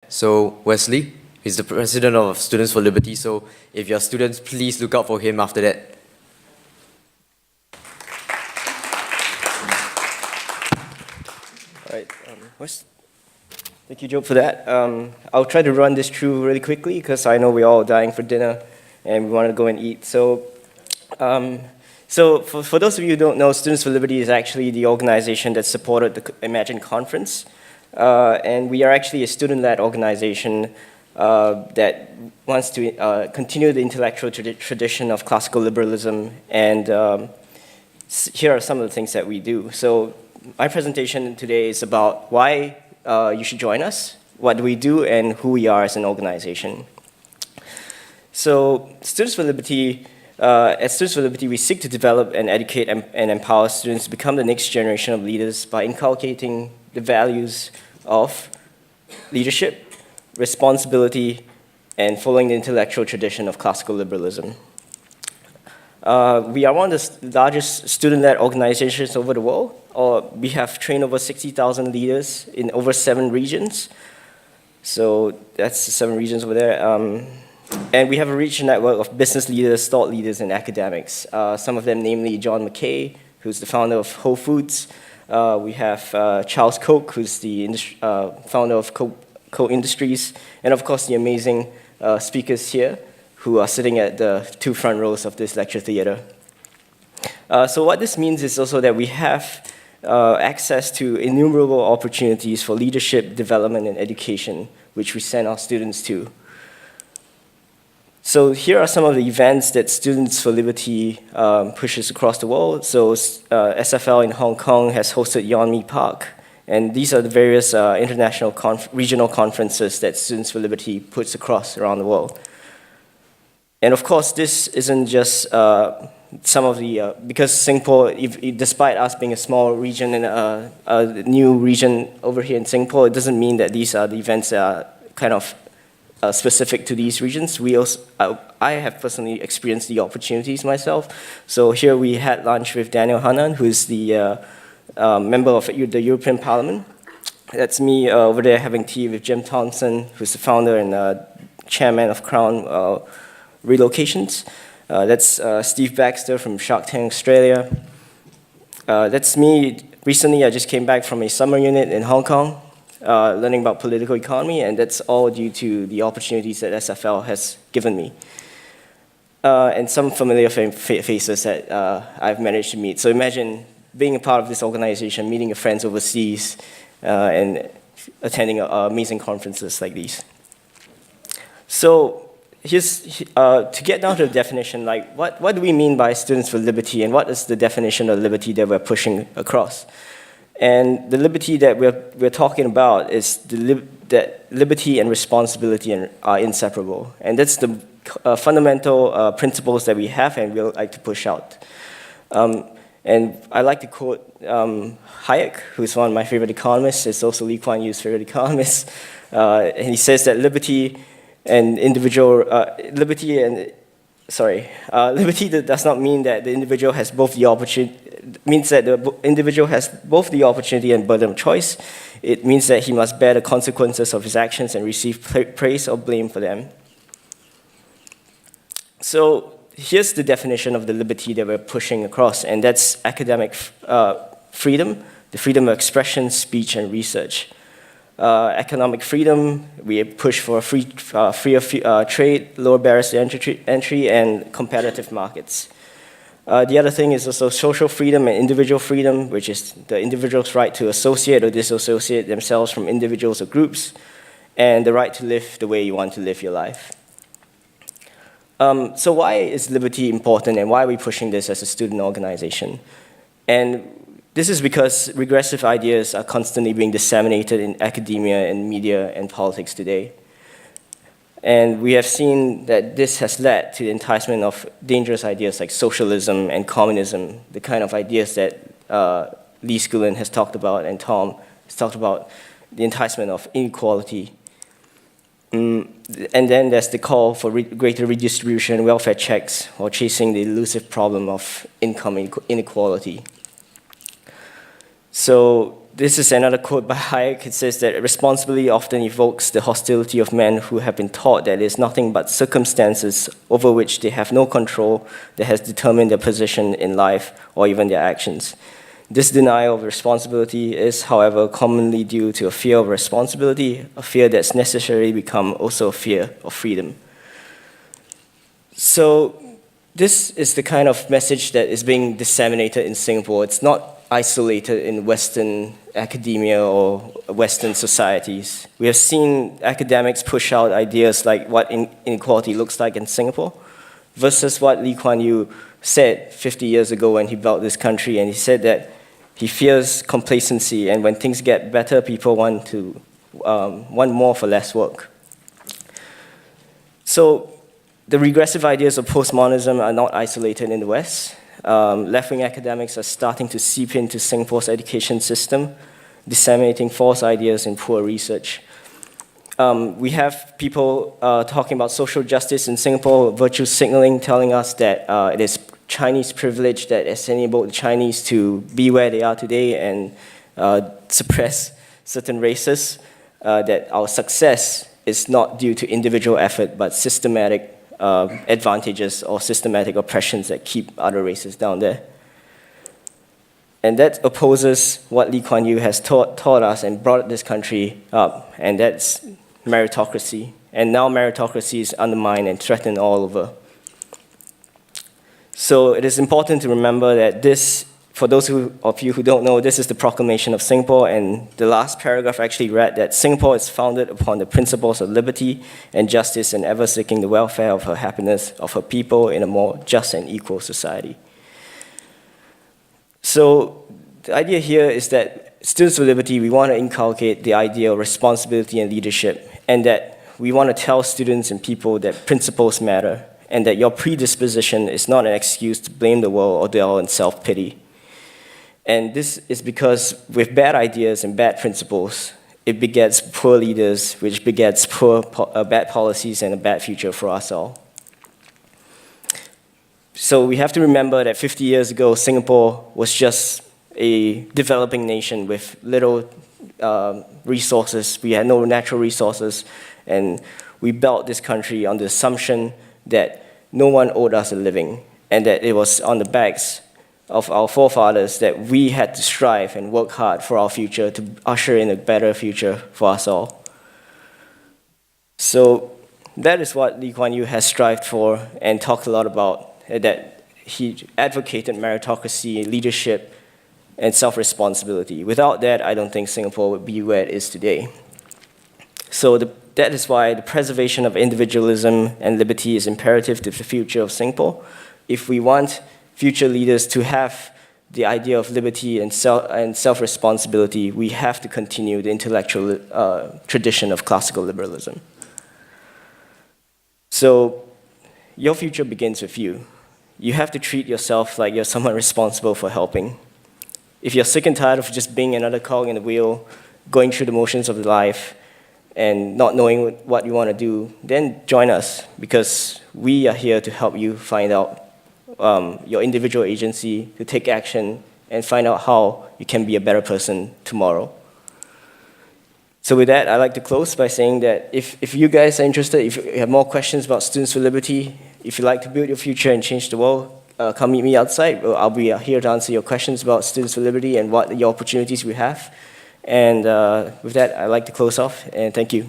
So Wesley is the president of Students for Liberty. So if you're students, please look out for him after that. All right, thank you, Joe, for that. I'll try to run this through really quickly because I know we're all dying for dinner and we want to go and eat. So for those of you who don't know, Students for Liberty is actually the organization that supported the Imagine conference. And we are actually a student-led organization that wants to continue the intellectual tradition of classical liberalism. And here are some of the things that we do. So my presentation today is about why you should join us, what do we do, and who we are as an organization. So Students for Liberty, at Students for Liberty, we seek to develop and educate and empower students to become the next generation of leaders by inculcating the values of leadership, responsibility, and following the intellectual tradition of classical liberalism. We are one of the largest student-led organizations over the world. We have trained over 60,000 leaders in over 7 regions. So that's the 7 regions over there. And we have a rich network of business leaders, thought leaders, and academics. Some of them, namely John McKay, who's the founder of Whole Foods. We have Charles Koch, who's the founder of Koch Industries, and of course the amazing speakers here who are sitting at the 2 front rows of this lecture theater. So what this means is also that we have access to innumerable opportunities for leadership, development, and education, which we send our students to. So here are some of the events that Students for Liberty pushes across the world. So SFL in Hong Kong has hosted Yeonmi Park, and these are the various international regional conferences that Students for Liberty puts across around the world. And of course, this isn't just some of the, because Singapore, despite us being a small region and a new region over here in Singapore, it doesn't mean that these are the events that are kind of specific to these regions. I have personally experienced the opportunities myself. So here we had lunch with Daniel Hannan, who is the member of the European Parliament. That's me over there having tea with Jim Thompson, who's the founder and chairman of Crown Relocations. That's Steve Baxter from Shark Tank Australia. That's me. Recently, I just came back from a summer unit in Hong Kong, learning about political economy, and that's all due to the opportunities that SFL has given me. And some familiar faces that I've managed to meet. So imagine being a part of this organization, meeting your friends overseas, and attending amazing conferences like these. So here's, to get down to the definition, like what do we mean by Students for Liberty, and what is the definition of liberty that we're pushing across? And the liberty that we're talking about is that liberty and responsibility are inseparable. And that's the fundamental principles that we have and we'll like to push out. And I like to quote Hayek, who's one of my favorite economists. It's also Lee Kuan Yew's favorite economist. And he says that liberty does not mean that the individual has both the opportunity. It means that the individual has both the opportunity and burden of choice. It means that he must bear the consequences of his actions and receive praise or blame for them. So here's the definition of the liberty that we're pushing across, and that's academic freedom, the freedom of expression, speech, and research. Economic freedom, we push for freer trade, lower barriers to entry, and competitive markets. The other thing is also social freedom and individual freedom, which is the individual's right to associate or disassociate themselves from individuals or groups, and the right to live the way you want to live your life. So why is liberty important, and why are we pushing this as a student organization? And this is because regressive ideas are constantly being disseminated in academia and media and politics today. And we have seen that this has led to the enticement of dangerous ideas like socialism and communism, the kind of ideas that Lee Skulin has talked about and Tom has talked about, the enticement of inequality. And then there's the call for greater redistribution, welfare checks, while chasing the elusive problem of income inequality. So this is another quote by Hayek. It says that responsibility often evokes the hostility of men who have been taught that it is nothing but circumstances over which they have no control that has determined their position in life or even their actions. This denial of responsibility is, however, commonly due to a fear of responsibility, a fear that's necessarily become also a fear of freedom. So this is the kind of message that is being disseminated in Singapore. It's not isolated in Western academia or Western societies. We have seen academics push out ideas like what inequality looks like in Singapore versus what Lee Kuan Yew said 50 years ago when he built this country, and he said that he fears complacency, and when things get better, people want more for less work. So the regressive ideas of postmodernism are not isolated in the West. Left-wing academics are starting to seep into Singapore's education system, disseminating false ideas and poor research. We have people talking about social justice in Singapore, virtue signaling, telling us that it is Chinese privilege that has enabled the Chinese to be where they are today and suppress certain races, that our success is not due to individual effort, but systematic advantages or systematic oppressions that keep other races down there. And that opposes what Lee Kuan Yew has taught us and brought this country up, and that's meritocracy. And now meritocracy is undermined and threatened all over. So it is important to remember that this, for those of you who don't know, this is the Proclamation of Singapore, and the last paragraph actually read that Singapore is founded upon the principles of liberty and justice and ever seeking the welfare of her happiness, of her people in a more just and equal society. So the idea here is that Students for Liberty, we want to inculcate the idea of responsibility and leadership, and that we want to tell students and people that principles matter, and that your predisposition is not an excuse to blame the world or dwell in self-pity. And this is because with bad ideas and bad principles, it begets poor leaders, which begets bad policies and a bad future for us all. So we have to remember that 50 years ago, Singapore was just a developing nation with little resources. We had no natural resources, and we built this country on the assumption that no one owed us a living, and that it was on the backs of our forefathers that we had to strive and work hard for our future to usher in a better future for us all. So that is what Lee Kuan Yew has strived for and talked a lot about, that he advocated meritocracy, leadership, and self-responsibility. Without that, I don't think Singapore would be where it is today. So that is why the preservation of individualism and liberty is imperative to the future of Singapore. If we want future leaders to have the idea of liberty and self-responsibility, we have to continue the intellectual tradition of classical liberalism. So your future begins with you. You have to treat yourself like you're someone responsible for helping. If you're sick and tired of just being another cog in the wheel, going through the motions of life, and not knowing what you want to do, then join us, because we are here to help you find out your individual agency, to take action, and find out how you can be a better person tomorrow. So with that, I'd like to close by saying that if you guys are interested, if you have more questions about Students for Liberty, if you'd like to build your future and change the world, come meet me outside. I'll be here to answer your questions about Students for Liberty and what your opportunities we have. And with that, I'd like to close off, and thank you.